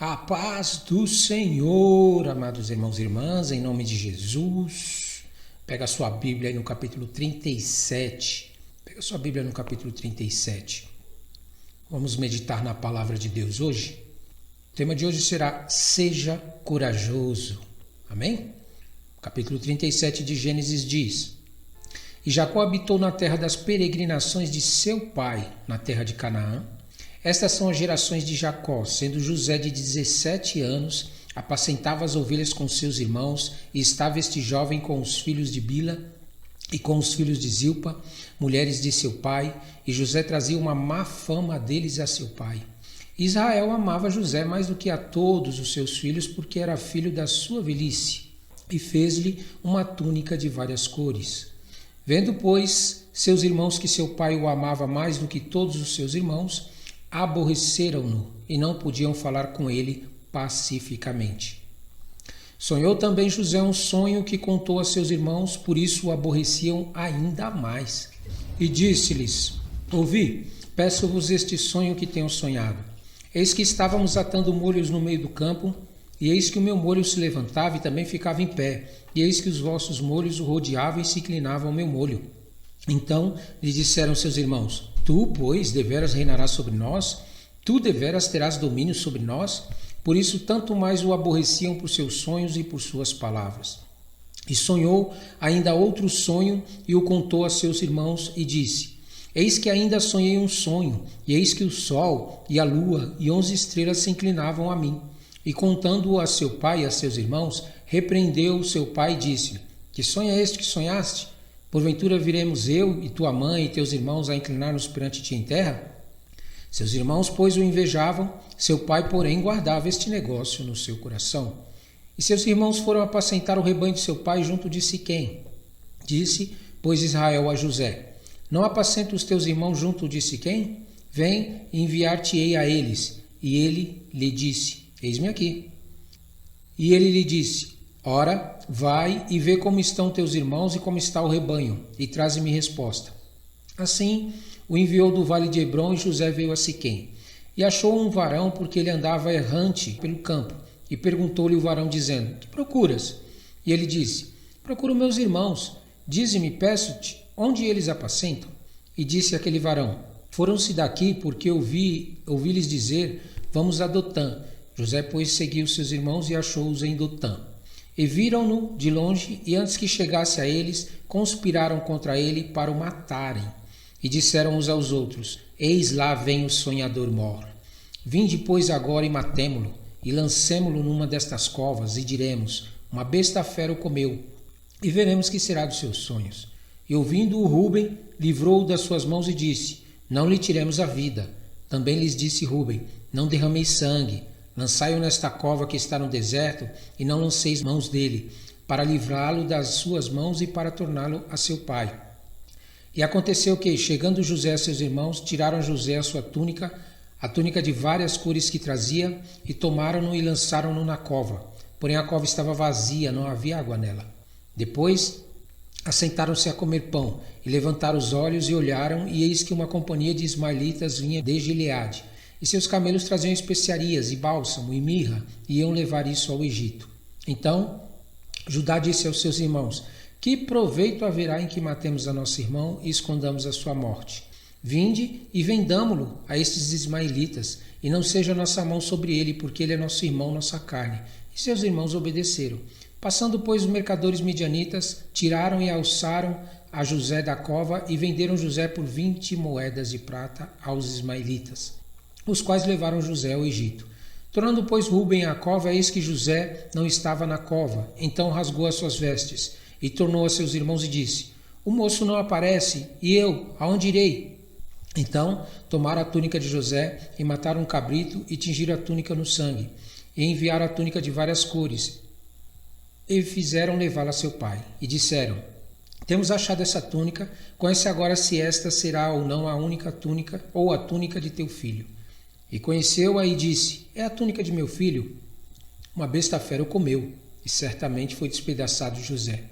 A paz do Senhor, amados irmãos e irmãs, em nome de Jesus. Pega a sua Bíblia aí no capítulo 37. Pega a sua Bíblia no capítulo 37. Vamos meditar na palavra de Deus hoje. O tema de hoje será Seja corajoso. Amém? O capítulo 37 de Gênesis diz: E Jacó habitou na terra das peregrinações de seu pai, na terra de Canaã. Estas são as gerações de Jacó, sendo José de 17 anos, apacentava as ovelhas com seus irmãos, e estava este jovem com os filhos de Bila e com os filhos de Zilpa, mulheres de seu pai, e José trazia uma má fama deles a seu pai. Israel amava José mais do que a todos os seus filhos, porque era filho da sua velhice, e fez-lhe uma túnica de várias cores. Vendo, pois, seus irmãos que seu pai o amava mais do que todos os seus irmãos, aborreceram-no e não podiam falar com ele pacificamente. Sonhou também José um sonho que contou a seus irmãos, por isso o aborreciam ainda mais. E disse-lhes: Ouvi, peço-vos este sonho que tenho sonhado. Eis que estávamos atando molhos no meio do campo, e eis que o meu molho se levantava e também ficava em pé, e eis que os vossos molhos o rodeavam e se inclinavam ao meu molho. Então lhe disseram seus irmãos: Tu, pois, deveras reinarás sobre nós? Tu deveras terás domínio sobre nós? Por isso tanto mais o aborreciam por seus sonhos e por suas palavras. E sonhou ainda outro sonho e o contou a seus irmãos e disse: Eis que ainda sonhei um sonho, e eis que o sol e a lua e 11 estrelas se inclinavam a mim. E contando-o a seu pai e a seus irmãos, repreendeu o seu pai e disse-lhe: Que sonho é este que sonhaste? Porventura viremos eu e tua mãe e teus irmãos a inclinar-nos perante ti em terra? Seus irmãos, pois, o invejavam, seu pai, porém, guardava este negócio no seu coração. E seus irmãos foram apacentar o rebanho de seu pai junto de Siquém. Disse, pois, Israel a José: Não apacenta os teus irmãos junto de Siquém? Vem, enviar-te-ei a eles. E ele lhe disse: Eis-me aqui. E ele lhe disse: Ora, vai e vê como estão teus irmãos e como está o rebanho, e traze-me resposta. Assim, o enviou do vale de Hebrom, e José veio a Siquém. E achou um varão, porque ele andava errante pelo campo, e perguntou-lhe o varão, dizendo: Que procuras? E ele disse: Procuro meus irmãos. Dize-me, peço-te, onde eles apacentam? E disse aquele varão: Foram-se daqui, porque ouvi-lhes dizer: Vamos a Dotã. José, pois, seguiu seus irmãos e achou-os em Dotã. E viram-no de longe, e antes que chegasse a eles, conspiraram contra ele para o matarem. E disseram uns aos outros: Eis lá vem o sonhador mor. Vinde, pois, agora e matemo-lo, e lancemo-lo numa destas covas, e diremos: Uma besta fera o comeu, e veremos que será dos seus sonhos. E ouvindo-o Rúben, livrou-o das suas mãos e disse: Não lhe tiremos a vida. Também lhes disse Rúben: Não derrameis sangue. Lançai-o nesta cova que está no deserto, e não lanceis mãos dele, para livrá-lo das suas mãos e para torná-lo a seu pai. E aconteceu que, chegando José a seus irmãos, tiraram a José a sua túnica, a túnica de várias cores que trazia, e tomaram-no e lançaram-no na cova. Porém a cova estava vazia, não havia água nela. Depois assentaram-se a comer pão, e levantaram os olhos e olharam, e eis que uma companhia de ismaelitas vinha de Gileade. E seus camelos traziam especiarias, e bálsamo, e mirra, e iam levar isso ao Egito. Então Judá disse aos seus irmãos: Que proveito haverá em que matemos a nosso irmão e escondamos a sua morte? Vinde e vendamo-lo a estes ismaelitas, e não seja nossa mão sobre ele, porque ele é nosso irmão, nossa carne. E seus irmãos obedeceram. Passando, pois, os mercadores midianitas, tiraram e alçaram a José da cova, e venderam José por 20 moedas de prata aos ismaelitas, os quais levaram José ao Egito. Tornando, pois, Rúben à cova, eis que José não estava na cova. Então rasgou as suas vestes, e tornou a seus irmãos e disse: O moço não aparece, e eu, aonde irei? Então tomaram a túnica de José, e mataram um cabrito, e tingiram a túnica no sangue, e enviaram a túnica de várias cores, e fizeram levá-la a seu pai. E disseram: Temos achado essa túnica, conhece agora se esta será ou não a única túnica, ou a túnica de teu filho. E conheceu-a e disse: É a túnica de meu filho. Uma besta fera o comeu, e certamente foi despedaçado José.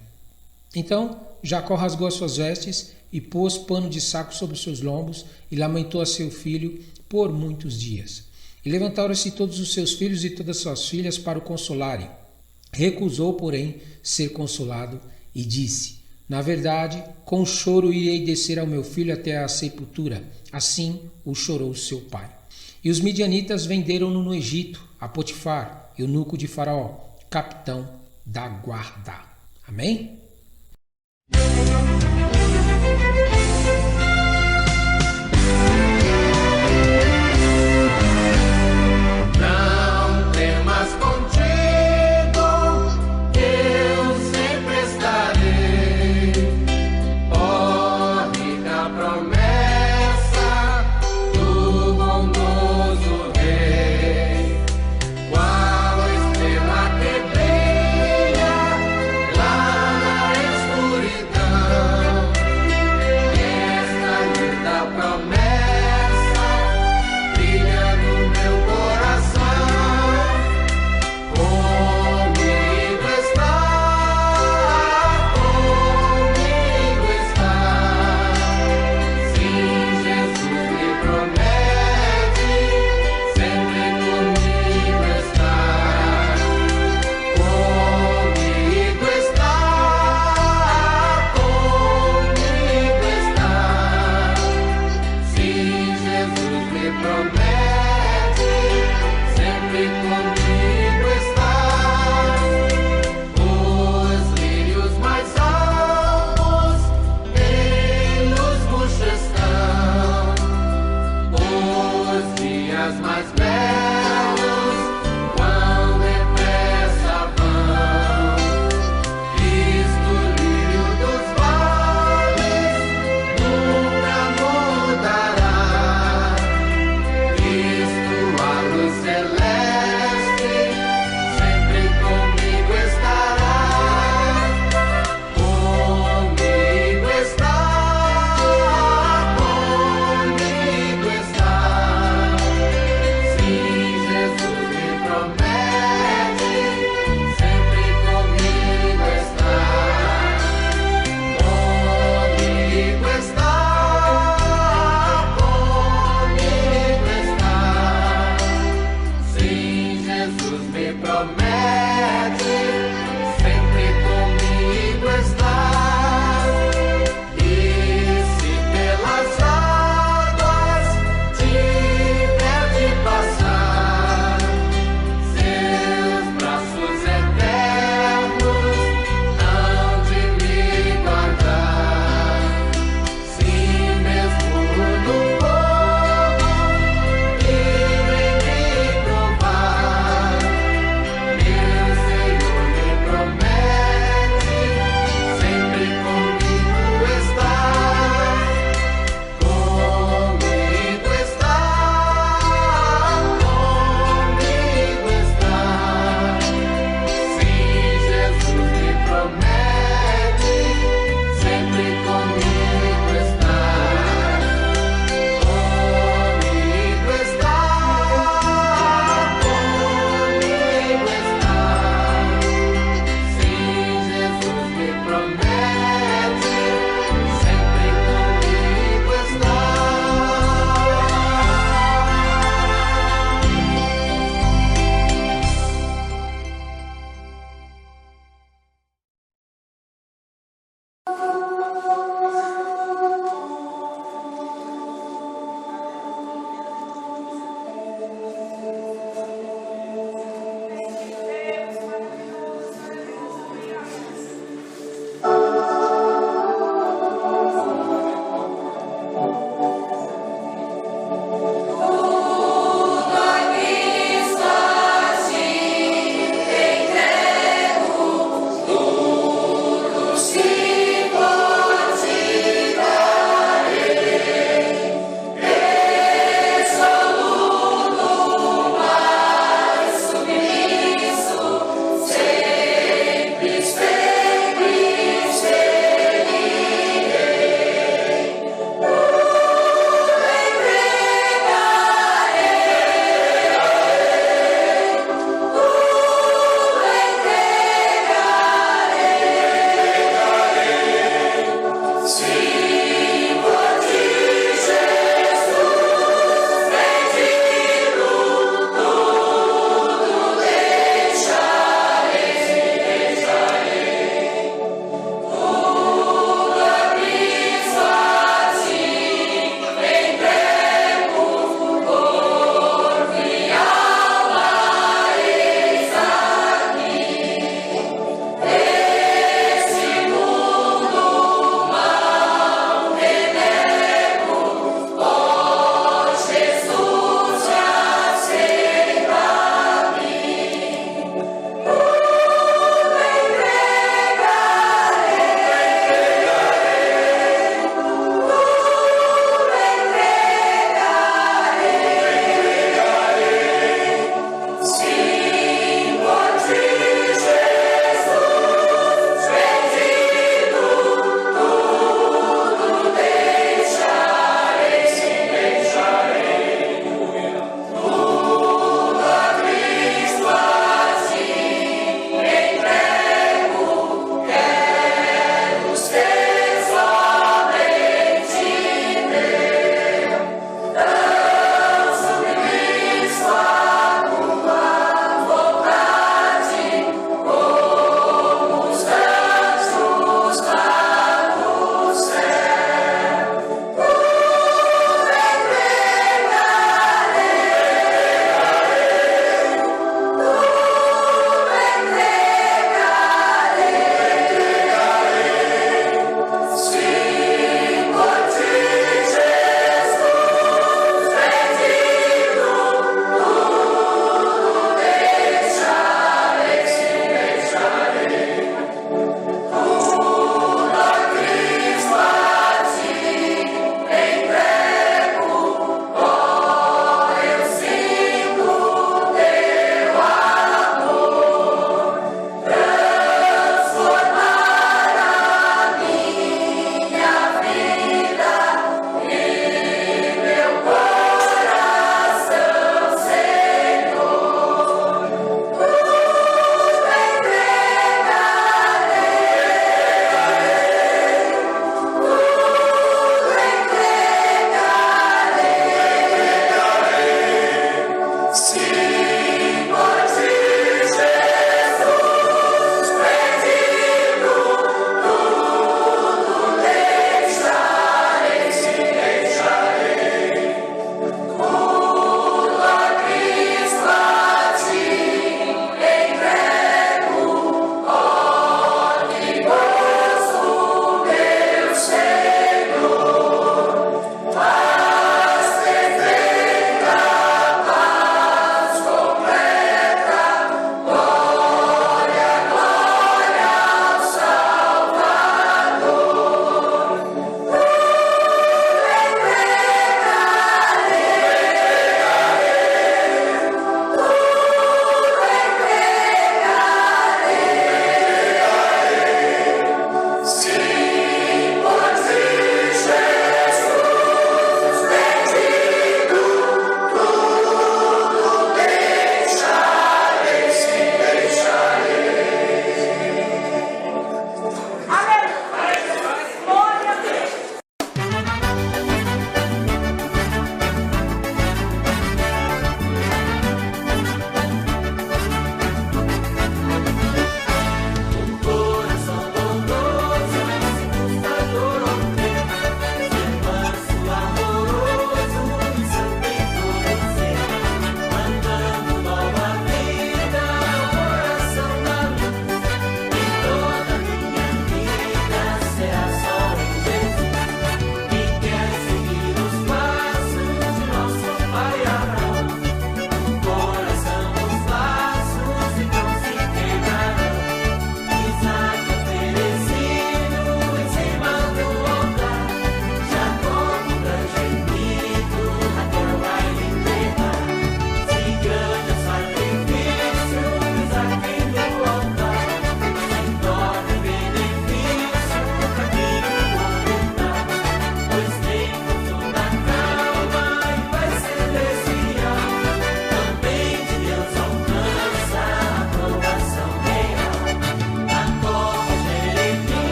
Então Jacó rasgou as suas vestes e pôs pano de saco sobre os seus lombos e lamentou a seu filho por muitos dias. E levantaram-se todos os seus filhos e todas as suas filhas para o consolarem. Recusou, porém, ser consolado e disse: na verdade, com choro irei descer ao meu filho até a sepultura. Assim o chorou seu pai. E os midianitas venderam-no no Egito, a Potifar, eunuco de Faraó, capitão da guarda. Amém?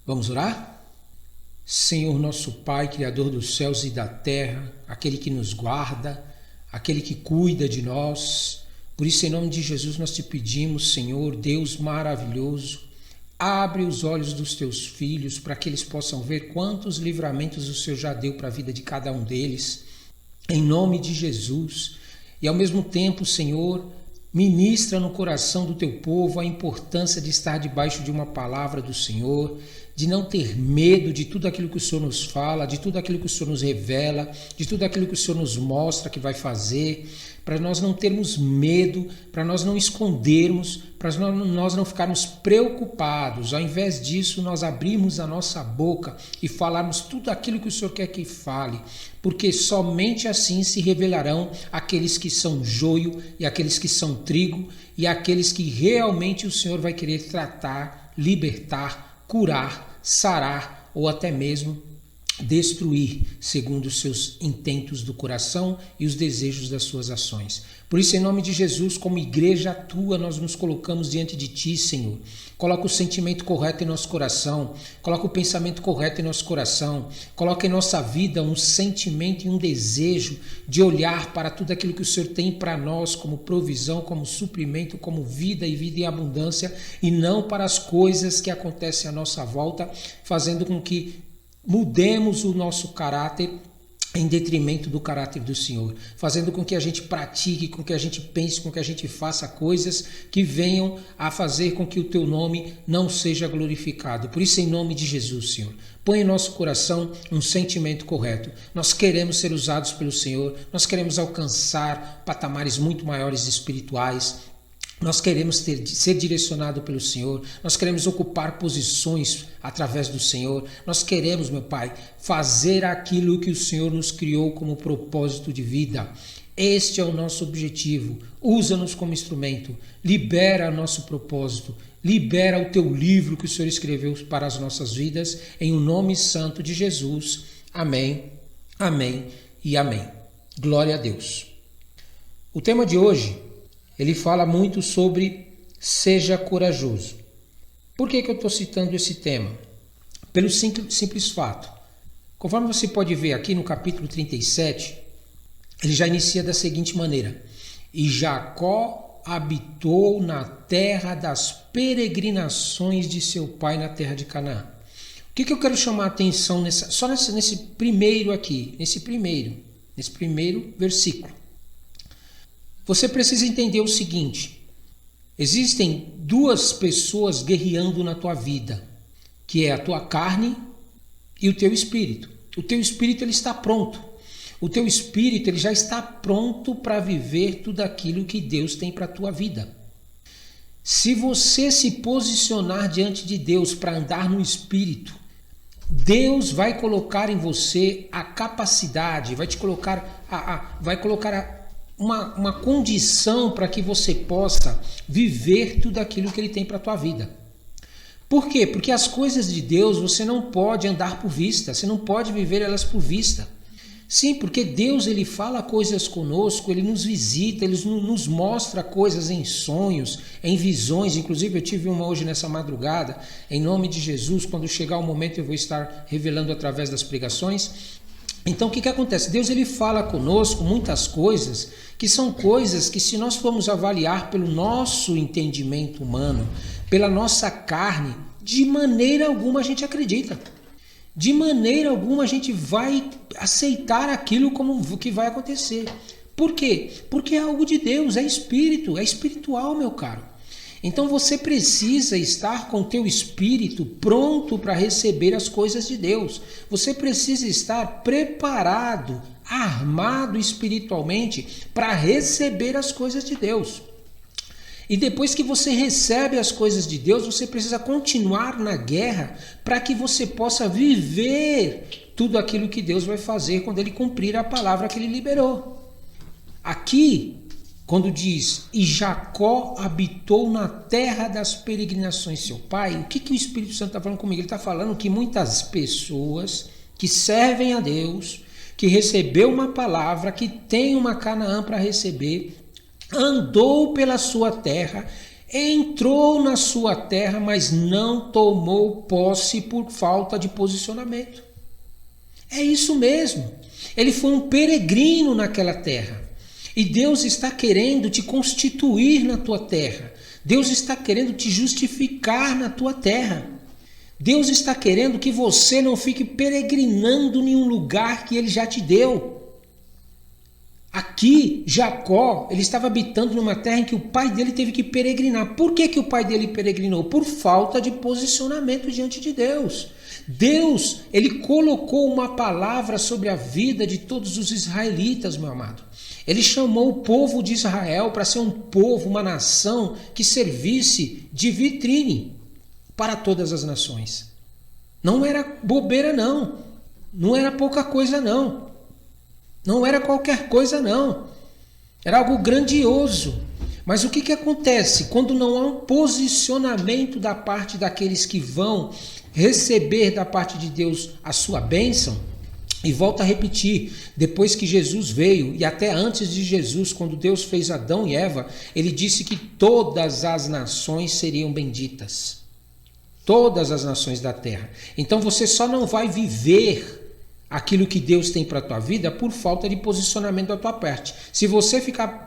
Vamos orar? Senhor nosso Pai, Criador dos céus e da terra, aquele que nos guarda, aquele que cuida de nós. Por isso, em nome de Jesus, nós te pedimos, Senhor, Deus maravilhoso, abre os olhos dos teus filhos para que eles possam ver quantos livramentos o Senhor já deu para a vida de cada um deles. Em nome de Jesus. E ao mesmo tempo, Senhor, ministra no coração do teu povo a importância de estar debaixo de uma palavra do Senhor, de não ter medo de tudo aquilo que o Senhor nos fala, de tudo aquilo que o Senhor nos revela, de tudo aquilo que o Senhor nos mostra que vai fazer, para nós não termos medo, para nós não escondermos, para nós não ficarmos preocupados. Ao invés disso, nós abrirmos a nossa boca e falarmos tudo aquilo que o Senhor quer que fale, porque somente assim se revelarão aqueles que são joio e aqueles que são trigo e aqueles que realmente o Senhor vai querer tratar, libertar, curar, sarar ou até mesmo destruir, segundo os seus intentos do coração e os desejos das suas ações. Por isso, em nome de Jesus, como igreja tua, nós nos colocamos diante de ti, Senhor. Coloca o sentimento correto em nosso coração, coloca o pensamento correto em nosso coração, coloca em nossa vida um sentimento e um desejo de olhar para tudo aquilo que o Senhor tem para nós como provisão, como suprimento, como vida e vida em abundância, e não para as coisas que acontecem à nossa volta, fazendo com que mudemos o nosso caráter em detrimento do caráter do Senhor, fazendo com que a gente pratique, com que a gente pense, com que a gente faça coisas que venham a fazer com que o teu nome não seja glorificado. Por isso, em nome de Jesus, Senhor, põe em nosso coração um sentimento correto. Nós queremos ser usados pelo Senhor, nós queremos alcançar patamares muito maiores espirituais. Nós queremos ser direcionado pelo Senhor, nós queremos ocupar posições através do Senhor, nós queremos, meu Pai, fazer aquilo que o Senhor nos criou como propósito de vida. Este é o nosso objetivo. Usa-nos como instrumento, libera nosso propósito, libera o teu livro que o Senhor escreveu para as nossas vidas, em o nome santo de Jesus. Amém, amém e amém. Glória a Deus. O tema de hoje, ele fala muito sobre seja corajoso. Por que eu estou citando esse tema? Pelo simples fato. Conforme você pode ver aqui no capítulo 37, ele já inicia da seguinte maneira: E Jacó habitou na terra das peregrinações de seu pai na terra de Canaã. O que eu quero chamar a atenção nesse primeiro aqui, nesse primeiro versículo? Você precisa entender o seguinte: existem duas pessoas guerreando na tua vida, que é a tua carne e o teu espírito. O teu espírito ele está pronto. O teu espírito ele já está pronto para viver tudo aquilo que Deus tem para a tua vida. Se você se posicionar diante de Deus para andar no espírito, Deus vai colocar em você a capacidade, vai colocar uma condição para que você possa viver tudo aquilo que Ele tem para a tua vida. Por quê? Porque as coisas de Deus você não pode andar por vista, você não pode viver elas por vista. Sim, porque Deus ele fala coisas conosco, Ele nos visita, Ele nos mostra coisas em sonhos, em visões. Inclusive eu tive uma hoje nessa madrugada, em nome de Jesus, quando chegar o momento eu vou estar revelando através das pregações. Então o que acontece? Deus ele fala conosco muitas coisas que são coisas que, se nós formos avaliar pelo nosso entendimento humano, pela nossa carne, de maneira alguma a gente acredita. De maneira alguma a gente vai aceitar aquilo como que vai acontecer. Por quê? Porque é algo de Deus, é espírito, é espiritual, meu caro. Então você precisa estar com o teu espírito pronto para receber as coisas de Deus. Você precisa estar preparado, armado espiritualmente para receber as coisas de Deus. E depois que você recebe as coisas de Deus, você precisa continuar na guerra para que você possa viver tudo aquilo que Deus vai fazer quando Ele cumprir a palavra que Ele liberou. Aqui, quando diz, e Jacó habitou na terra das peregrinações de seu pai, o que o Espírito Santo está falando comigo? Ele está falando que muitas pessoas que servem a Deus, que recebeu uma palavra, que tem uma Canaã para receber, andou pela sua terra entrou na sua terra, mas não tomou posse por falta de posicionamento. É isso mesmo. Ele foi um peregrino naquela terra. E Deus está querendo te constituir na tua terra. Deus está querendo te justificar na tua terra. Deus está querendo que você não fique peregrinando em um lugar que Ele já te deu. Aqui, Jacó, ele estava habitando numa terra em que o pai dele teve que peregrinar. Por que o pai dele peregrinou? Por falta de posicionamento diante de Deus. Deus, ele colocou uma palavra sobre a vida de todos os israelitas, meu amado. Ele chamou o povo de Israel para ser um povo, uma nação que servisse de vitrine para todas as nações. Não era bobeira, não. Não era pouca coisa, não. Não era qualquer coisa, não. Era algo grandioso. Mas o que acontece quando não há um posicionamento da parte daqueles que vão receber da parte de Deus a sua bênção? E volto a repetir, depois que Jesus veio, e até antes de Jesus, quando Deus fez Adão e Eva, ele disse que todas as nações seriam benditas. Todas as nações da terra. Então você só não vai viver aquilo que Deus tem para a tua vida por falta de posicionamento da tua parte. Se você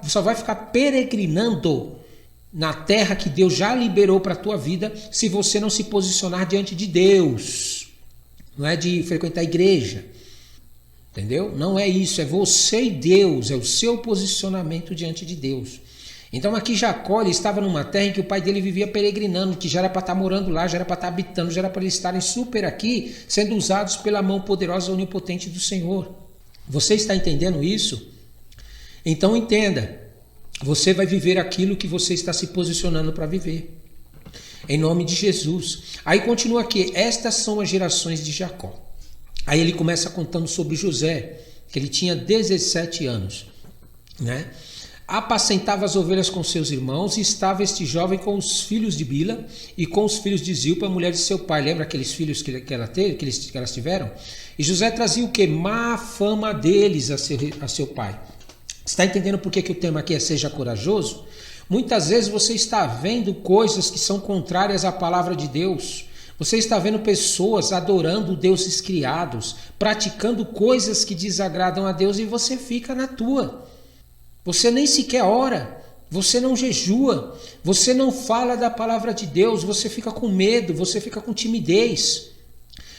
só vai ficar peregrinando na terra que Deus já liberou para a tua vida, se você não se posicionar diante de Deus. Não é de frequentar a igreja. Entendeu? Não é isso, é você e Deus, é o seu posicionamento diante de Deus. Então aqui Jacó, ele estava numa terra em que o pai dele vivia peregrinando, que já era para estar morando lá, já era para estar habitando, já era para eles estarem super aqui, sendo usados pela mão poderosa e onipotente do Senhor. Você está entendendo isso? Então entenda, você vai viver aquilo que você está se posicionando para viver. Em nome de Jesus. Aí continua aqui, estas são as gerações de Jacó. Aí ele começa contando sobre José, que ele tinha 17 anos, né? Apacentava as ovelhas com seus irmãos, e estava este jovem com os filhos de Bila e com os filhos de Zilpa, mulher de seu pai. Lembra aqueles filhos que elas tiveram? E José trazia o quê? Má fama deles a seu pai. Está entendendo por que o tema aqui é seja corajoso? Muitas vezes você está vendo coisas que são contrárias à palavra de Deus. Você está vendo pessoas adorando deuses criados, praticando coisas que desagradam a Deus, e você fica na tua. Você nem sequer ora, você não jejua, você não fala da palavra de Deus, você fica com medo, você fica com timidez,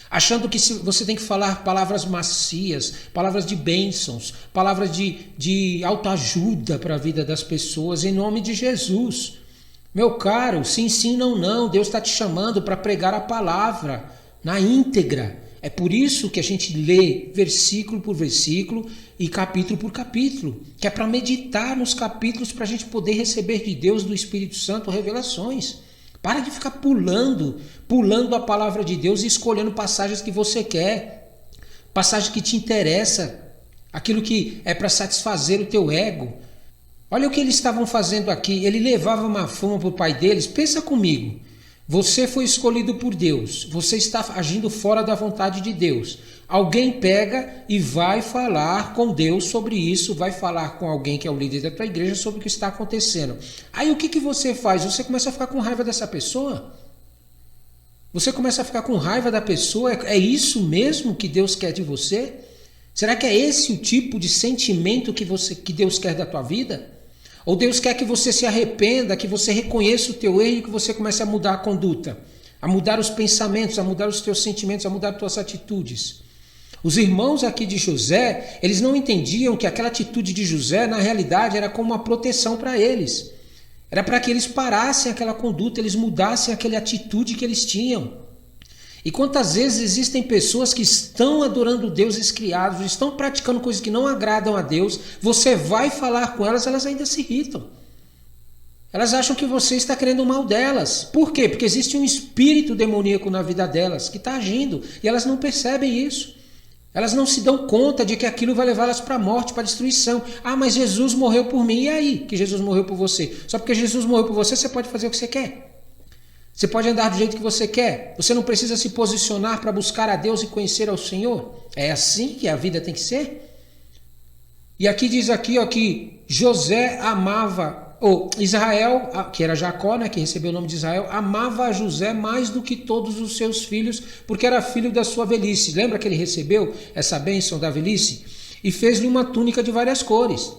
achando que você tem que falar palavras macias, palavras de bênçãos, palavras de autoajuda para a vida das pessoas, em nome de Jesus. Meu caro, sim, sim, não, não, Deus está te chamando para pregar a palavra na íntegra. É por isso que a gente lê versículo por versículo e capítulo por capítulo, que é para meditar nos capítulos para a gente poder receber de Deus, do Espírito Santo, revelações. Para de ficar pulando a palavra de Deus e escolhendo passagens que você quer, passagem que te interessa, aquilo que é para satisfazer o teu ego. Olha o que eles estavam fazendo aqui, ele levava uma fama para o pai deles. Pensa comigo, você foi escolhido por Deus, você está agindo fora da vontade de Deus. Alguém pega e vai falar com Deus sobre isso, vai falar com alguém que é o líder da tua igreja sobre o que está acontecendo. Aí o que você faz? Você começa a ficar com raiva dessa pessoa? Você começa a ficar com raiva da pessoa? É isso mesmo que Deus quer de você? Será que é esse o tipo de sentimento que Deus quer da tua vida? Ou Deus quer que você se arrependa, que você reconheça o teu erro e que você comece a mudar a conduta, a mudar os pensamentos, a mudar os teus sentimentos, a mudar as tuas atitudes. Os irmãos aqui de José, eles não entendiam que aquela atitude de José, na realidade, era como uma proteção para eles. Era para que eles parassem aquela conduta, eles mudassem aquela atitude que eles tinham. E quantas vezes existem pessoas que estão adorando deuses criados, estão praticando coisas que não agradam a Deus, você vai falar com elas, elas ainda se irritam. Elas acham que você está querendo o mal delas. Por quê? Porque existe um espírito demoníaco na vida delas que está agindo e elas não percebem isso. Elas não se dão conta de que aquilo vai levá-las para a morte, para a destruição. Ah, mas Jesus morreu por mim. E aí que Jesus morreu por você? Só porque Jesus morreu por você, você pode fazer o que você quer. Você pode andar do jeito que você quer. Você não precisa se posicionar para buscar a Deus e conhecer ao Senhor. É assim que a vida tem que ser? E aqui diz aqui, ó, que José amava Israel, que era Jacó, né, que recebeu o nome de Israel, amava a José mais do que todos os seus filhos, porque era filho da sua velhice. Lembra que ele recebeu essa bênção da velhice? E fez-lhe uma túnica de várias cores.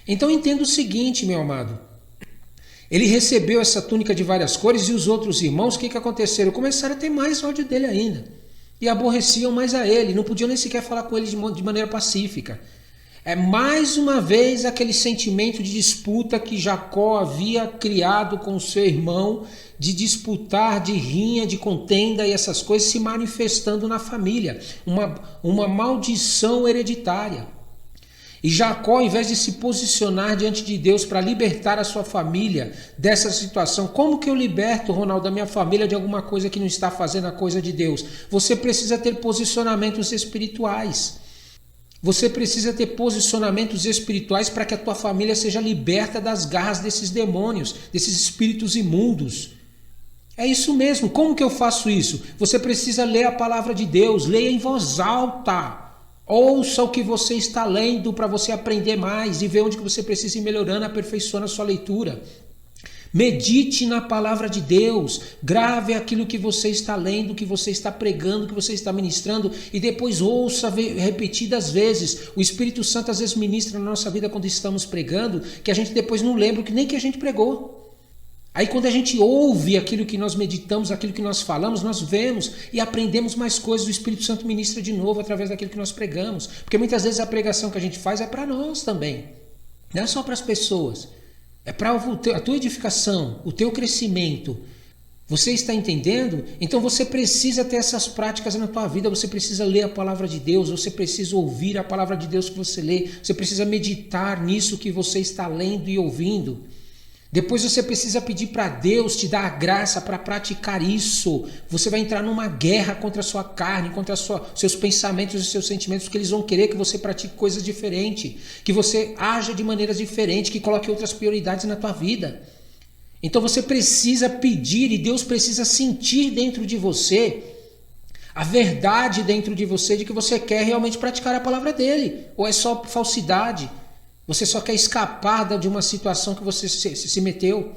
Então entenda o seguinte, meu amado. Ele recebeu essa túnica de várias cores e os outros irmãos, o que aconteceram? Começaram a ter mais ódio dele ainda. E aborreciam mais a ele, não podiam nem sequer falar com ele de maneira pacífica. É mais uma vez aquele sentimento de disputa que Jacó havia criado com o seu irmão, de disputar, de rinha, de contenda e essas coisas se manifestando na família. Uma maldição hereditária. E Jacó, ao invés de se posicionar diante de Deus para libertar a sua família dessa situação, como que eu liberto, Ronaldo, a minha família de alguma coisa que não está fazendo a coisa de Deus? Você precisa ter posicionamentos espirituais. Você precisa ter posicionamentos espirituais para que a tua família seja liberta das garras desses demônios, desses espíritos imundos. É isso mesmo. Como que eu faço isso? Você precisa ler a palavra de Deus, leia em voz alta. Ouça o que você está lendo para você aprender mais e ver onde que você precisa ir melhorando, aperfeiçoando a sua leitura. Medite na palavra de Deus, grave aquilo que você está lendo, que você está pregando, que você está ministrando e depois ouça repetidas vezes. O Espírito Santo às vezes ministra na nossa vida quando estamos pregando, que a gente depois não lembra nem que a gente pregou. Aí quando a gente ouve aquilo que nós meditamos, aquilo que nós falamos, nós vemos e aprendemos mais coisas. O Espírito Santo ministra de novo através daquilo que nós pregamos. Porque muitas vezes a pregação que a gente faz é para nós também. Não é só para as pessoas. É para a tua edificação, o teu crescimento. Você está entendendo? Então você precisa ter essas práticas na tua vida. Você precisa ler a palavra de Deus. Você precisa ouvir a palavra de Deus que você lê. Você precisa meditar nisso que você está lendo e ouvindo. Depois você precisa pedir para Deus te dar a graça para praticar isso. Você vai entrar numa guerra contra a sua carne, contra seus pensamentos e seus sentimentos, porque eles vão querer que você pratique coisas diferentes, que você haja de maneiras diferentes, que coloque outras prioridades na tua vida. Então você precisa pedir e Deus precisa sentir dentro de você a verdade dentro de você de que você quer realmente praticar a palavra dele, ou é só falsidade. Você só quer escapar de uma situação que você se meteu.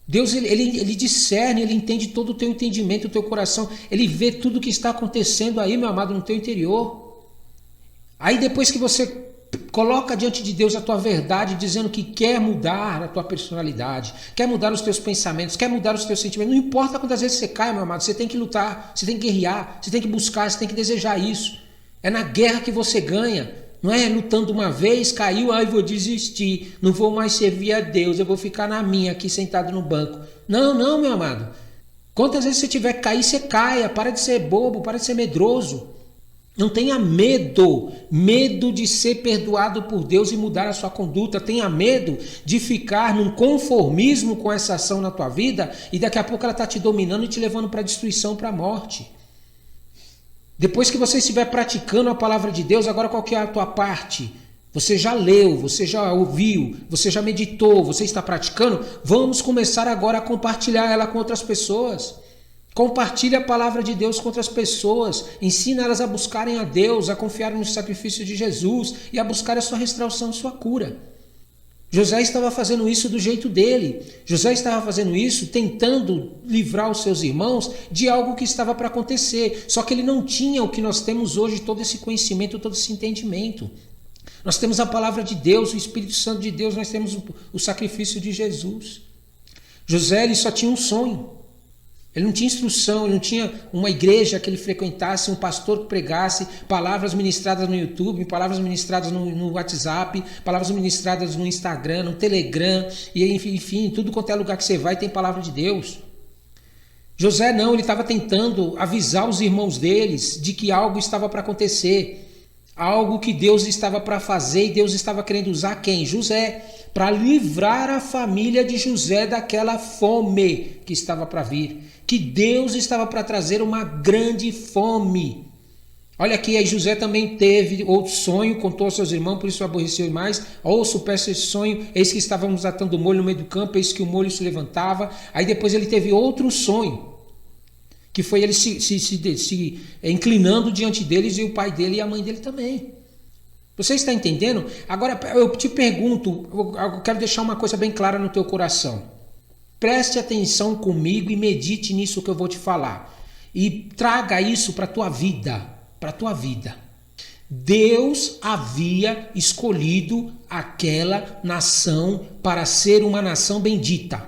Deus ele discerne, ele entende todo o teu entendimento, o teu coração. Ele vê tudo o que está acontecendo aí, meu amado, no teu interior. Aí depois que você coloca diante de Deus a tua verdade, dizendo que quer mudar a tua personalidade, quer mudar os teus pensamentos, quer mudar os teus sentimentos. Não importa quantas vezes você cai, meu amado, você tem que lutar, você tem que guerrear, você tem que buscar, você tem que desejar isso. É na guerra que você ganha. Não é lutando uma vez, caiu, vou desistir, não vou mais servir a Deus, eu vou ficar na minha aqui sentado no banco. Não, meu amado. Quantas vezes você tiver que cair, você caia. Para de ser bobo, para de ser medroso. Não tenha medo de ser perdoado por Deus e mudar a sua conduta. Tenha medo de ficar num conformismo com essa ação na tua vida e daqui a pouco ela está te dominando e te levando para a destruição, para a morte. Depois que você estiver praticando a palavra de Deus, agora qual que é a tua parte? Você já leu, você já ouviu, você já meditou, você está praticando? Vamos começar agora a compartilhar ela com outras pessoas. Compartilhe a palavra de Deus com outras pessoas. Ensina elas a buscarem a Deus, a confiarem no sacrifício de Jesus e a buscar a sua restauração, a sua cura. José estava fazendo isso do jeito dele. José estava fazendo isso tentando livrar os seus irmãos de algo que estava para acontecer. Só que ele não tinha o que nós temos hoje, todo esse conhecimento, todo esse entendimento. Nós temos a palavra de Deus, o Espírito Santo de Deus, nós temos o sacrifício de Jesus. José ele só tinha um sonho. Ele não tinha instrução, ele não tinha uma igreja que ele frequentasse, um pastor que pregasse, palavras ministradas no YouTube, palavras ministradas no WhatsApp, palavras ministradas no Instagram, no Telegram, e enfim, tudo quanto é lugar que você vai tem palavra de Deus. José não, ele estava tentando avisar os irmãos deles de que algo estava para acontecer, algo que Deus estava para fazer e Deus estava querendo usar quem? José, para livrar a família de José daquela fome que estava para vir. Que Deus estava para trazer uma grande fome. Olha aqui, aí José também teve outro sonho, contou aos seus irmãos, por isso aborreceu mais. Ouço, peço esse sonho, eis que estávamos atando o molho no meio do campo, eis que o molho se levantava. Aí depois ele teve outro sonho, que foi ele se inclinando diante deles e o pai dele e a mãe dele também. Você está entendendo? Agora eu te pergunto, eu quero deixar uma coisa bem clara no teu coração. Preste atenção comigo e medite nisso que eu vou te falar. E traga isso para a tua vida, para a tua vida. Deus havia escolhido aquela nação para ser uma nação bendita.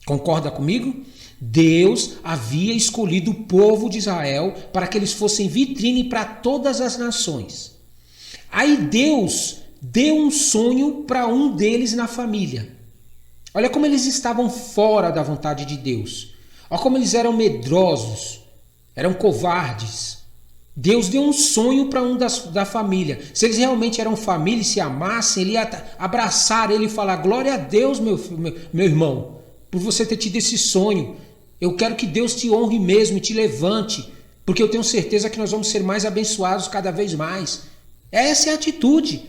Concorda comigo? Deus havia escolhido o povo de Israel para que eles fossem vitrine para todas as nações. Aí Deus deu um sonho para um deles na família. Olha como eles estavam fora da vontade de Deus. Olha como eles eram medrosos, eram covardes. Deus deu um sonho para um da família. Se eles realmente eram família e se amassem, ele ia abraçar ele e falar: glória a Deus, meu irmão, por você ter tido esse sonho. Eu quero que Deus te honre mesmo e te levante, porque eu tenho certeza que nós vamos ser mais abençoados cada vez mais. Essa é a atitude.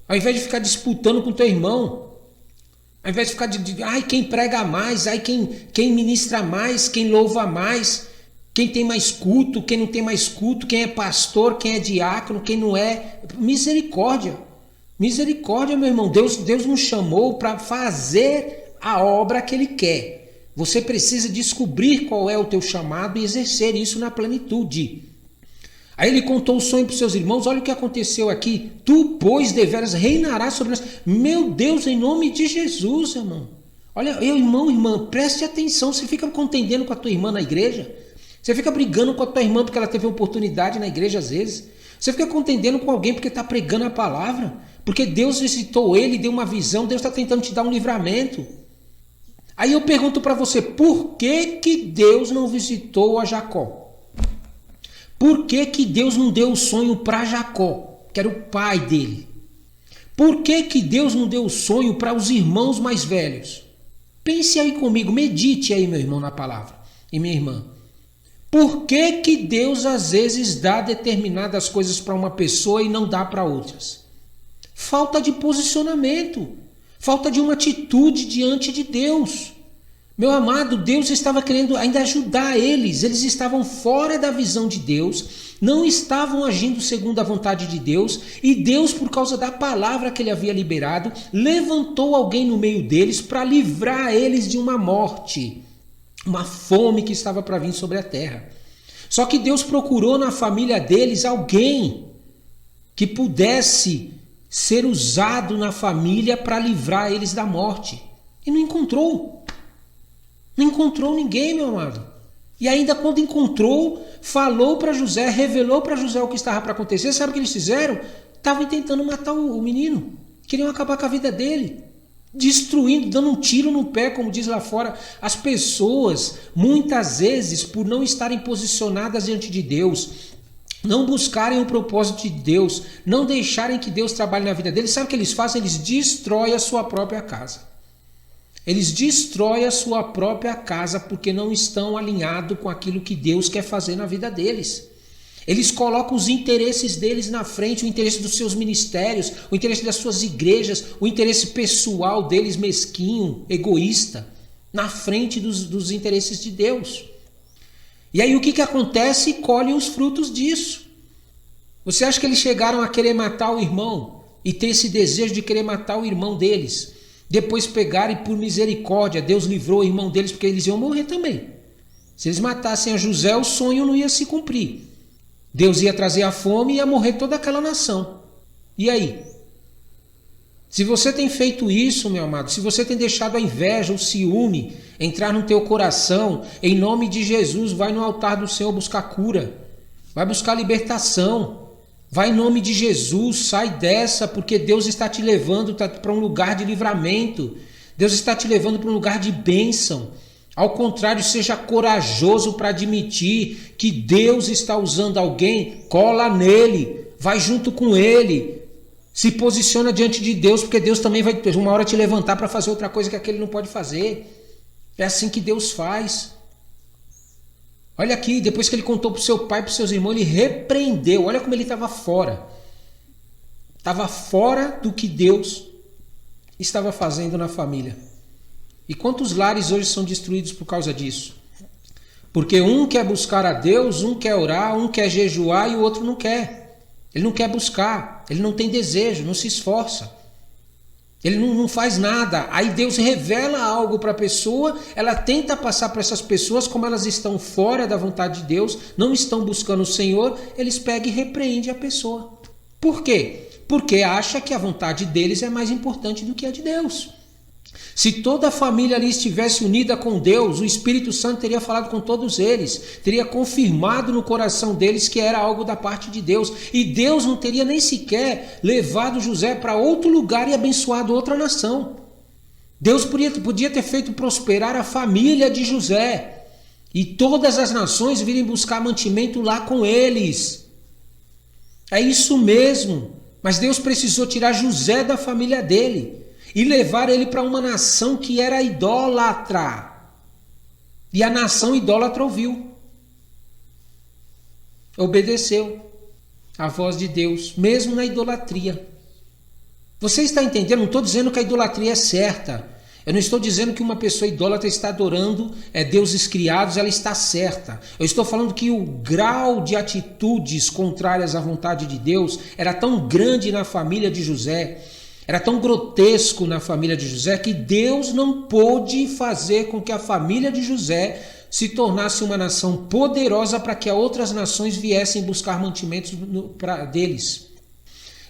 Ao invés de ficar disputando com teu irmão, ao invés de ficar ai, quem prega mais, ai, quem ministra mais, quem louva mais, quem tem mais culto, quem não tem mais culto, quem é pastor, quem é diácono, quem não é. Misericórdia. Misericórdia, meu irmão. Deus nos chamou para fazer a obra que Ele quer. Você precisa descobrir qual é o teu chamado e exercer isso na plenitude. Aí ele contou o sonho para os seus irmãos. Olha o que aconteceu aqui. Tu, pois, deveras reinarás sobre nós. Meu Deus, em nome de Jesus, irmão. Olha, irmão, irmã, preste atenção. Você fica contendendo com a tua irmã na igreja? Você fica brigando com a tua irmã porque ela teve oportunidade na igreja às vezes? Você fica contendendo com alguém porque está pregando a palavra? Porque Deus visitou ele, deu uma visão, Deus está tentando te dar um livramento. Aí eu pergunto para você, por que Deus não visitou a Jacó? Por que Deus não deu o sonho para Jacó, que era o pai dele? Por que Deus não deu o sonho para os irmãos mais velhos? Pense aí comigo, medite aí, meu irmão, na palavra e minha irmã. Por que Deus às vezes dá determinadas coisas para uma pessoa e não dá para outras? Falta de posicionamento, falta de uma atitude diante de Deus. Meu amado, Deus estava querendo ainda ajudar eles estavam fora da visão de Deus, não estavam agindo segundo a vontade de Deus, e Deus, por causa da palavra que ele havia liberado, levantou alguém no meio deles para livrar eles de uma morte, uma fome que estava para vir sobre a terra. Só que Deus procurou na família deles alguém que pudesse ser usado na família para livrar eles da morte, e não encontrou. Não encontrou ninguém, meu amado. E ainda quando encontrou, falou para José, revelou para José o que estava para acontecer. Sabe o que eles fizeram? Estavam tentando matar o menino. Queriam acabar com a vida dele. Destruindo, dando um tiro no pé, como diz lá fora. As pessoas, muitas vezes, por não estarem posicionadas diante de Deus, não buscarem o propósito de Deus, não deixarem que Deus trabalhe na vida deles, sabe o que eles fazem? Eles destroem a sua própria casa. Eles destroem a sua própria casa porque não estão alinhados com aquilo que Deus quer fazer na vida deles. Eles colocam os interesses deles na frente, o interesse dos seus ministérios, o interesse das suas igrejas, o interesse pessoal deles mesquinho, egoísta, na frente dos interesses de Deus. E aí o que acontece? Colhem os frutos disso. Você acha que eles chegaram a querer matar o irmão e ter esse desejo de querer matar o irmão deles? Depois pegaram e por misericórdia, Deus livrou o irmão deles porque eles iam morrer também. Se eles matassem a José, o sonho não ia se cumprir. Deus ia trazer a fome e ia morrer toda aquela nação. E aí? Se você tem feito isso, meu amado, se você tem deixado a inveja, o ciúme entrar no teu coração, em nome de Jesus, vai no altar do Senhor buscar cura. Vai buscar libertação. Vai em nome de Jesus, sai dessa, porque Deus está te levando para um lugar de livramento. Deus está te levando para um lugar de bênção. Ao contrário, seja corajoso para admitir que Deus está usando alguém, cola nele, vai junto com ele. Se posiciona diante de Deus, porque Deus também vai uma hora te levantar para fazer outra coisa que aquele não pode fazer. É assim que Deus faz. Olha aqui, depois que ele contou para o seu pai e para os seus irmãos, ele repreendeu. Olha como ele estava fora. Estava fora do que Deus estava fazendo na família. E quantos lares hoje são destruídos por causa disso? Porque um quer buscar a Deus, um quer orar, um quer jejuar e o outro não quer. Ele não quer buscar, ele não tem desejo, não se esforça. Ele não faz nada. Aí Deus revela algo para a pessoa, ela tenta passar para essas pessoas, como elas estão fora da vontade de Deus, não estão buscando o Senhor, eles pegam e repreendem a pessoa. Por quê? Porque acha que a vontade deles é mais importante do que a de Deus. Se toda a família ali estivesse unida com Deus, o Espírito Santo teria falado com todos eles, teria confirmado no coração deles que era algo da parte de Deus, e Deus não teria nem sequer levado José para outro lugar e abençoado outra nação. Deus podia ter feito prosperar a família de José, e todas as nações virem buscar mantimento lá com eles. É isso mesmo, mas Deus precisou tirar José da família dele e levar ele para uma nação que era idólatra. E a nação idólatra ouviu, obedeceu à voz de Deus, mesmo na idolatria. Você está entendendo? Não estou dizendo que a idolatria é certa. Eu não estou dizendo que uma pessoa idólatra está adorando deuses criados, ela está certa. Eu estou falando que o grau de atitudes contrárias à vontade de Deus era tão grande na família de José, era tão grotesco na família de José, que Deus não pôde fazer com que a família de José se tornasse uma nação poderosa para que outras nações viessem buscar mantimentos deles.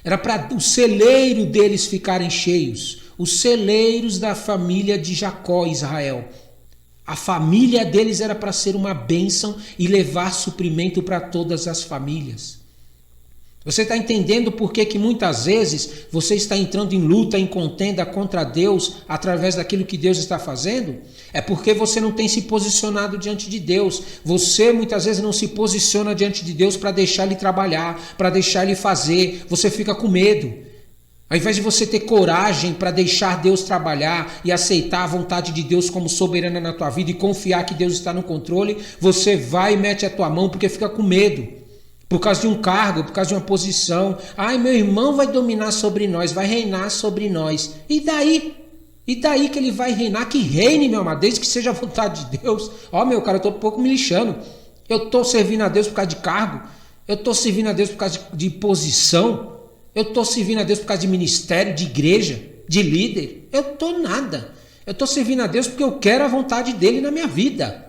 Era para o celeiro deles ficarem cheios, os celeiros da família de Jacó, Israel. A família deles era para ser uma bênção e levar suprimento para todas as famílias. Você está entendendo por que muitas vezes você está entrando em luta, em contenda contra Deus através daquilo que Deus está fazendo? É porque você não tem se posicionado diante de Deus. Você muitas vezes não se posiciona diante de Deus para deixar Ele trabalhar, para deixar Ele fazer. Você fica com medo. Ao invés de você ter coragem para deixar Deus trabalhar e aceitar a vontade de Deus como soberana na tua vida e confiar que Deus está no controle, você vai e mete a tua mão porque fica com medo. Por causa de um cargo, por causa de uma posição. Ai, meu irmão vai dominar sobre nós, vai reinar sobre nós. E daí? E daí que ele vai reinar? Que reine, meu amado, desde que seja a vontade de Deus. Ó, meu cara, eu estou um pouco me lixando. Eu estou servindo a Deus por causa de cargo. Eu estou servindo a Deus por causa de posição. Eu estou servindo a Deus por causa de ministério, de igreja, de líder. Eu estou nada. Eu estou servindo a Deus porque eu quero a vontade dele na minha vida.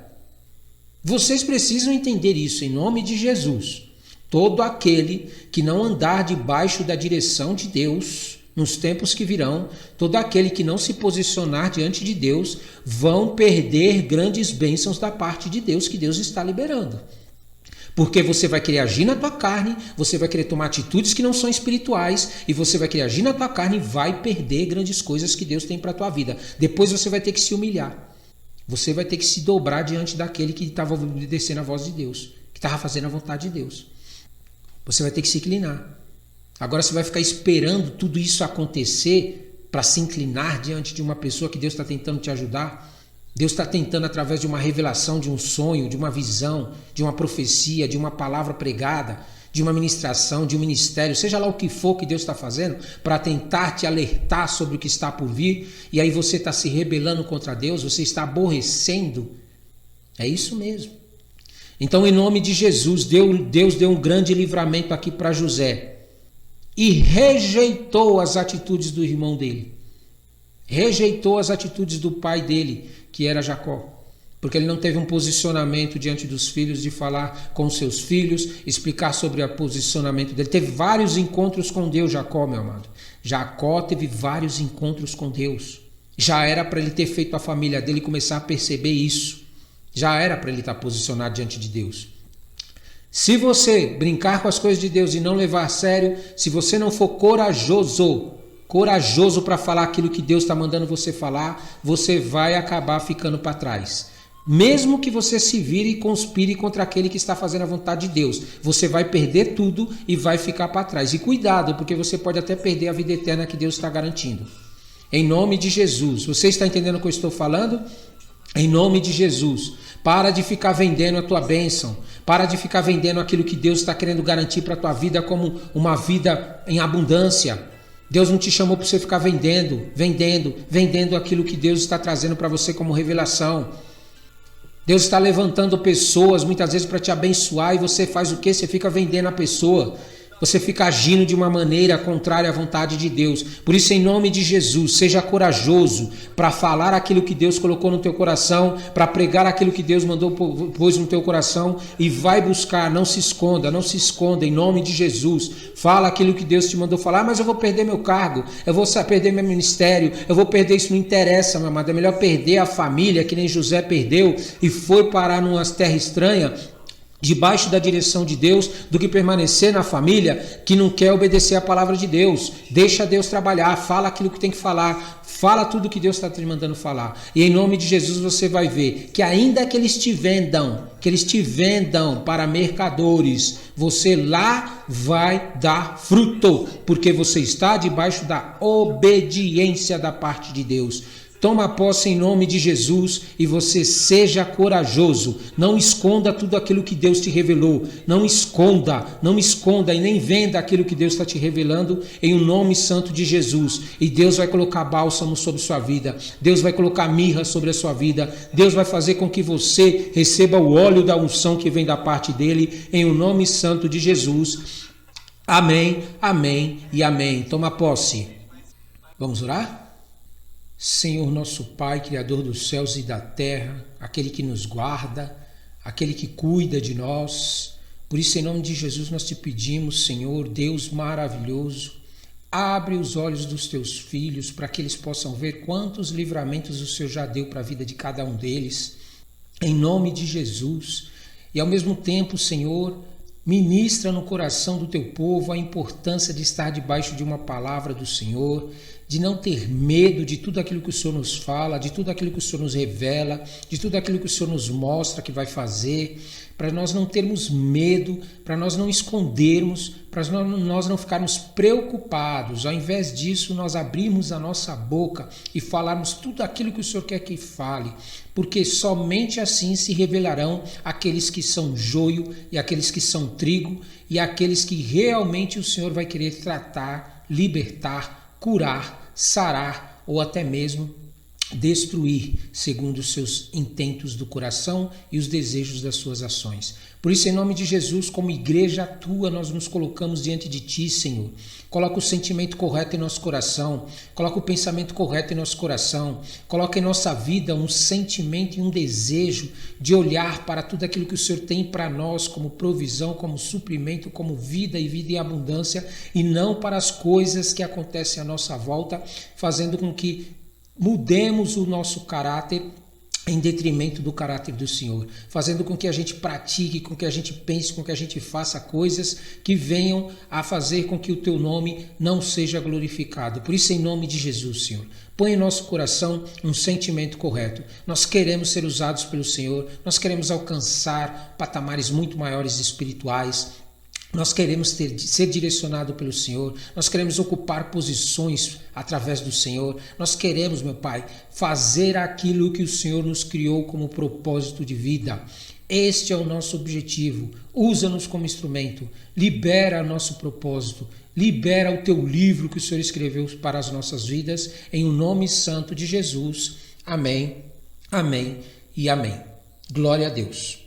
Vocês precisam entender isso em nome de Jesus. Todo aquele que não andar debaixo da direção de Deus nos tempos que virão, todo aquele que não se posicionar diante de Deus, vão perder grandes bênçãos da parte de Deus que Deus está liberando. Porque você vai querer agir na tua carne, você vai querer tomar atitudes que não são espirituais, e você vai querer agir na tua carne e vai perder grandes coisas que Deus tem para a tua vida. Depois você vai ter que se humilhar. Você vai ter que se dobrar diante daquele que estava obedecendo a voz de Deus, que estava fazendo a vontade de Deus. Você vai ter que se inclinar. Agora você vai ficar esperando tudo isso acontecer para se inclinar diante de uma pessoa que Deus está tentando te ajudar. Deus está tentando, através de uma revelação, de um sonho, de uma visão, de uma profecia, de uma palavra pregada, de uma ministração, de um ministério, seja lá o que for que Deus está fazendo, para tentar te alertar sobre o que está por vir, e aí você está se rebelando contra Deus, você está aborrecendo. É isso mesmo. Então, em nome de Jesus, Deus deu um grande livramento aqui para José e rejeitou as atitudes do irmão dele. Rejeitou as atitudes do pai dele, que era Jacó, porque ele não teve um posicionamento diante dos filhos de falar com seus filhos, explicar sobre o posicionamento dele. Teve vários encontros com Deus, Jacó, meu amado. Jacó teve vários encontros com Deus. Já era para ele ter feito a família dele começar a perceber isso. Já era para ele estar posicionado diante de Deus. Se você brincar com as coisas de Deus e não levar a sério, se você não for corajoso para falar aquilo que Deus está mandando você falar, você vai acabar ficando para trás. Mesmo que você se vire e conspire contra aquele que está fazendo a vontade de Deus, você vai perder tudo e vai ficar para trás. E cuidado, porque você pode até perder a vida eterna que Deus está garantindo. Em nome de Jesus. Você está entendendo o que eu estou falando? Em nome de Jesus, para de ficar vendendo a tua bênção, para de ficar vendendo aquilo que Deus está querendo garantir para a tua vida como uma vida em abundância. Deus não te chamou para você ficar vendendo aquilo que Deus está trazendo para você como revelação. Deus está levantando pessoas muitas vezes para te abençoar e você faz o quê? Você fica vendendo a pessoa. você fica agindo de uma maneira contrária à vontade de Deus. Por isso, em nome de Jesus, seja corajoso para falar aquilo que Deus colocou no teu coração, para pregar aquilo que Deus mandou, pôs no teu coração, e vai buscar, não se esconda, em nome de Jesus. Fala aquilo que Deus te mandou falar. Mas eu vou perder meu cargo, eu vou perder meu ministério, eu vou perder isso. Não interessa, meu amado, é melhor perder a família, que nem José perdeu e foi parar numa terra estranha, debaixo da direção de Deus, do que permanecer na família que não quer obedecer a palavra de Deus. Deixa Deus trabalhar, fala aquilo que tem que falar, fala tudo que Deus está te mandando falar. E em nome de Jesus você vai ver que ainda que eles te vendam, para mercadores, você lá vai dar fruto, porque você está debaixo da obediência da parte de Deus. Toma posse em nome de Jesus e você seja corajoso. Não esconda tudo aquilo que Deus te revelou. Não esconda e nem venda aquilo que Deus está te revelando em um nome santo de Jesus. E Deus vai colocar bálsamo sobre sua vida. Deus vai colocar mirra sobre a sua vida. Deus vai fazer com que você receba o óleo da unção que vem da parte dele em um nome santo de Jesus. Amém, amém e amém. Toma posse. Vamos orar? Senhor nosso Pai, Criador dos céus e da terra, aquele que nos guarda, aquele que cuida de nós. Por isso, em nome de Jesus, nós te pedimos, Senhor, Deus maravilhoso, abre os olhos dos teus filhos para que eles possam ver quantos livramentos o Senhor já deu para a vida de cada um deles. Em nome de Jesus. E ao mesmo tempo, Senhor, ministra no coração do teu povo a importância de estar debaixo de uma palavra do Senhor, de não ter medo de tudo aquilo que o Senhor nos fala, de tudo aquilo que o Senhor nos revela, de tudo aquilo que o Senhor nos mostra que vai fazer, para nós não termos medo, para nós não escondermos, para nós não ficarmos preocupados. Ao invés disso, nós abrimos a nossa boca e falarmos tudo aquilo que o Senhor quer que fale, porque somente assim se revelarão aqueles que são joio e aqueles que são trigo e aqueles que realmente o Senhor vai querer tratar, libertar, curar, sarar ou até mesmo destruir, segundo os seus intentos do coração e os desejos das suas ações. Por isso, em nome de Jesus, como igreja tua, nós nos colocamos diante de ti, Senhor. Coloca o sentimento correto em nosso coração, coloca o pensamento correto em nosso coração, coloca em nossa vida um sentimento e um desejo de olhar para tudo aquilo que o Senhor tem para nós como provisão, como suprimento, como vida e vida em abundância, e não para as coisas que acontecem à nossa volta, fazendo com que mudemos o nosso caráter em detrimento do caráter do Senhor, fazendo com que a gente pratique, com que a gente pense, com que a gente faça coisas que venham a fazer com que o teu nome não seja glorificado. Por isso, em nome de Jesus, Senhor, põe em nosso coração um sentimento correto. Nós queremos ser usados pelo Senhor, nós queremos alcançar patamares muito maiores espirituais. Nós queremos ser direcionado pelo Senhor, nós queremos ocupar posições através do Senhor, nós queremos, meu Pai, fazer aquilo que o Senhor nos criou como propósito de vida. Este é o nosso objetivo. Usa-nos como instrumento, libera nosso propósito, libera o teu livro que o Senhor escreveu para as nossas vidas, em o nome santo de Jesus. Amém, amém e amém. Glória a Deus.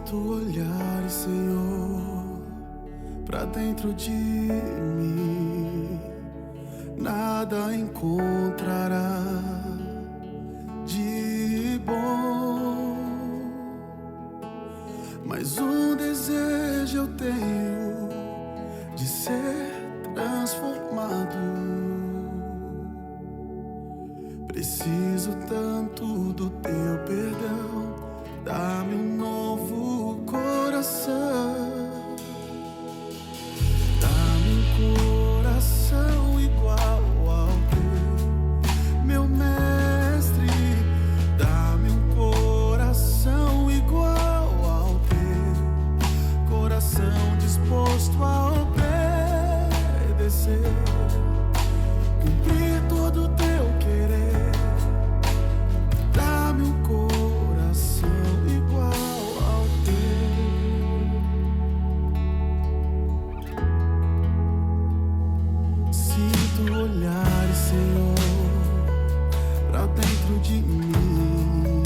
tu olhares, Senhor, pra dentro de mim, nada encontrará de bom, mas um desejo eu tenho de ser transformado. Preciso tanto do teu perdão, dá-me um novo coração. Dá-me um coração igual ao teu, meu mestre. Dá-me um coração igual ao teu, coração disposto a obedecer, cumprir todo o teu querer. Dá-me um coração igual ao teu. Se tu olhares, Senhor, pra dentro de mim,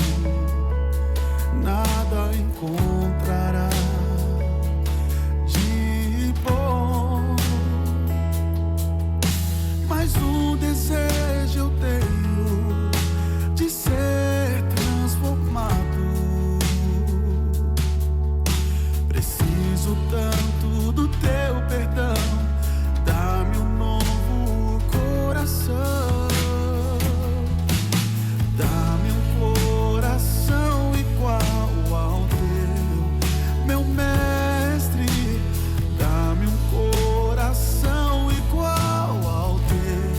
nada encontrará de bom, mas um desejo eu tenho de ser transformado. Preciso tanto do teu perdão, dá-me um novo coração. Dá-me um coração igual ao teu, meu mestre. Dá-me um coração igual ao teu,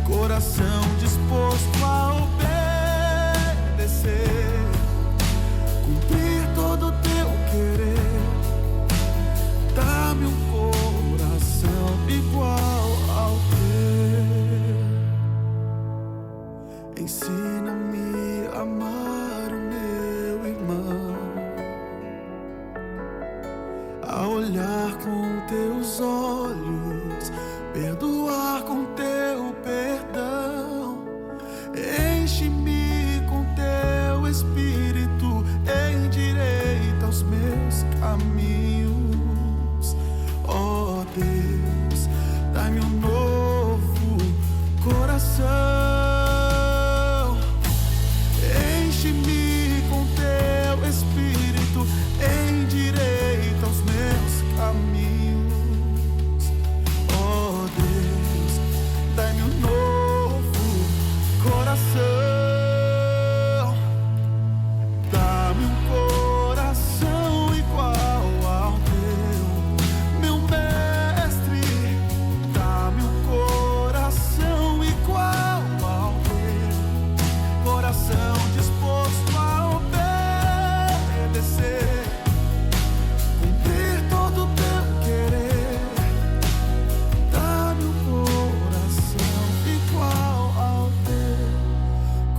coração disposto a obedecer, cumprir todo o teu querer. Dá-me um coração igual ao teu. Ensina-me a amar o meu irmão, a olhar com teus olhos, perdoar com teu perdão. Enche-me com teu espírito, endireita os meus caminhos. Ó Deus, dá-me um novo coração. Enche-me com teu espírito, endireita os meus caminhos. Ó Deus, dá-me um novo coração. Dá-me um coração igual ao teu, meu mestre. Dá-me um coração igual ao teu, coração disposto a obedecer, cumprir todo o teu querer. Dá-me um coração igual ao teu,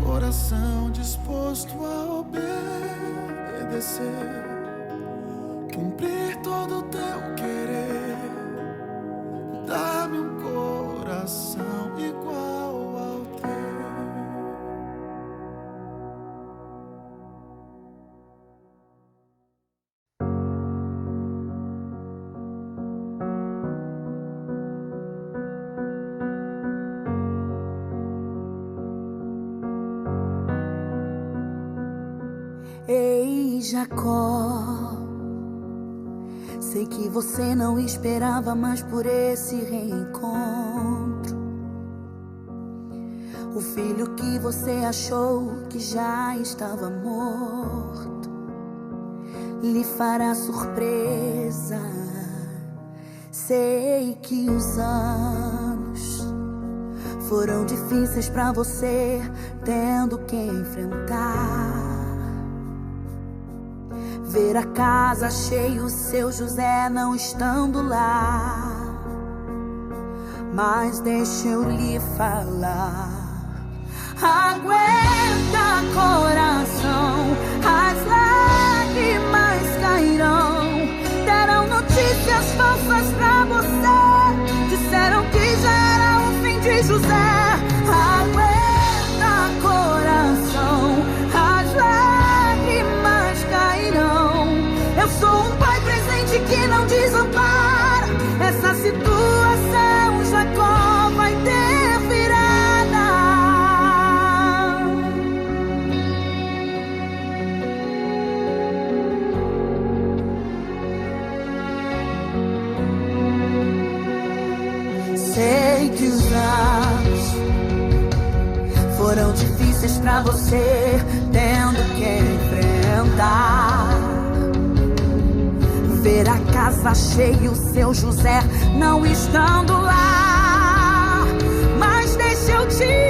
coração disposto a obedecer, cumprir todo o teu querer. Dá-me um coração igual ao teu. Ei, Jacó, sei que você não esperava mais por esse reencontro. O filho que você achou que já estava morto lhe fará surpresa. Sei que os anos foram difíceis pra você, tendo que enfrentar. Ver a casa cheia, o seu José não estando lá. Mas deixa eu lhe falar. Aguenta, coração, as lágrimas cairão. Deram notícias falsas pra você, disseram que já era o fim de José. Aguenta, coração, as lágrimas cairão. não desampara. Essa situação Jacó vai ter virada. Sei que os anos foram difíceis pra você, tendo que enfrentar. Ver a casa cheia, o seu José não estando lá. Mas deixa eu te